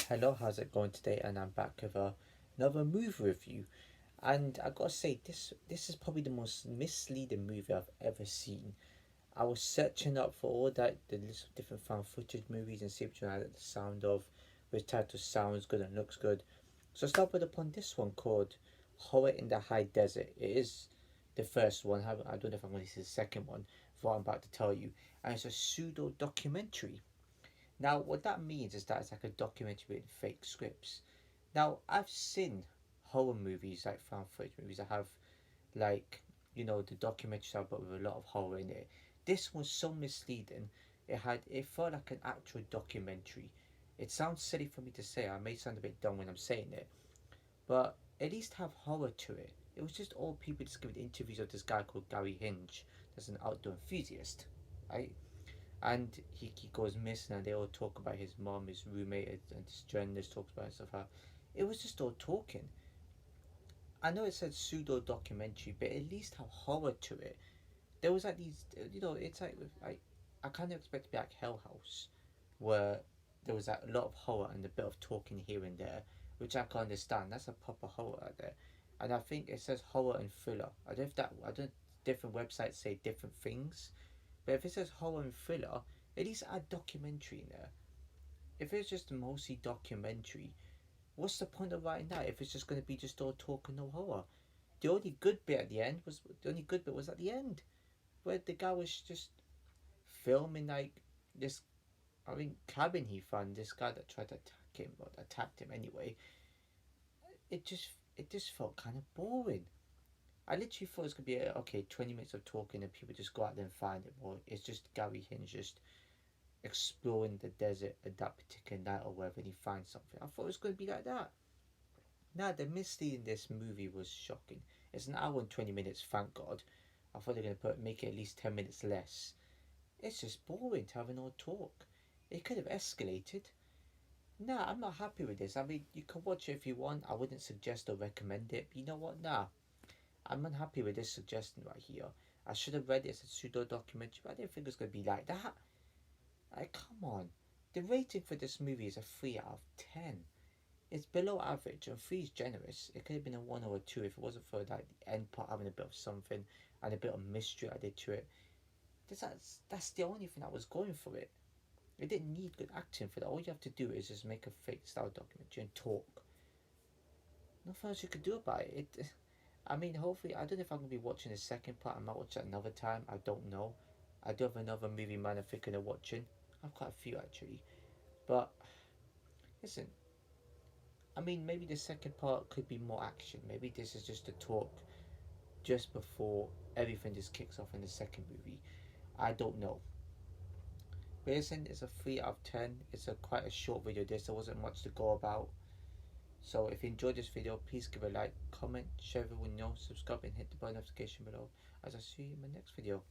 Hello, how's it going today? And I'm back with another movie review. And I gotta say, this is probably the most misleading movie I've ever seen. I was searching up for all that the list of different found footage movies and see which one I like the sound of, which title sounds good and looks good. So I stumbled upon this one called Horror in the High Desert. It is the first one. I don't know if I'm going to see the second one for what I'm about to tell you. And it's a pseudo documentary. Now, what that means is that it's like a documentary with fake scripts. Now, I've seen horror movies, like found footage movies that have, like, the documentaries have but with a lot of horror in it. This was so misleading. It felt like an actual documentary. It sounds silly for me to say. I may sound a bit dumb when I'm saying it, but at least have horror to it. It was just all people just giving interviews of this guy called Gary Hinge, that's an outdoor enthusiast, right? And he goes missing, and they all talk about his mom, his roommate, and this journalist talks about stuff. How it was just all talking. I know it said pseudo documentary, but at least have horror to it. There was like these, it's like I kind of expect to be like Hell House, where there was like a lot of horror and a bit of talking here and there, which I can understand. That's a proper horror out there, and I think it says horror and thriller. I don't. Different websites say different things, but if it says horror and thriller, at least add documentary in there. If it's just mostly documentary, what's the point of writing that if it's just going to be just all talk and no horror? The only good bit was at the end, where the guy was just filming like this. I mean, cabin he found this guy that tried to attack him or attacked him anyway. It just felt kind of boring. I literally thought it was gonna be okay, 20 minutes of talking and people just go out there and find it, or it's just Gary Hinge just exploring the desert at that particular night or wherever and he finds something. I thought it was going to be like that. Now, the mystery in this movie was shocking. It's an hour and 20 minutes, thank God. I thought they were going to make it at least 10 minutes less. It's just boring to have an old talk. It could have escalated. Nah, I'm not happy with this. I mean, you can watch it if you want. I wouldn't suggest or recommend it. But you know what? Nah, I'm unhappy with this suggestion right here. I should have read it as a pseudo documentary, but I didn't think it was going to be like that. Like, come on. The rating for this movie is a 3 out of 10. It's below average, and 3 is generous. It could have been a 1 or a 2 if it wasn't for like the end part having a bit of something and a bit of mystery added to it. That's the only thing I was going for it. It didn't need good acting for that. All you have to do is just make a fake style documentary and talk. Nothing else you could do about it. I mean, hopefully, I don't know if I'm going to be watching the second part. I might watch it another time. I don't know. I do have another movie man I'm thinking of watching. I've quite a few actually. But listen, I mean, maybe the second part could be more action. Maybe this is just a talk just before everything just kicks off in the second movie. I don't know. But listen, it's a 3 out of 10. It's a quite a short video. There wasn't much to go about. So if you enjoyed this video, please give a like, comment, share everyone know, subscribe and hit the bell notification below as I see you in my next video.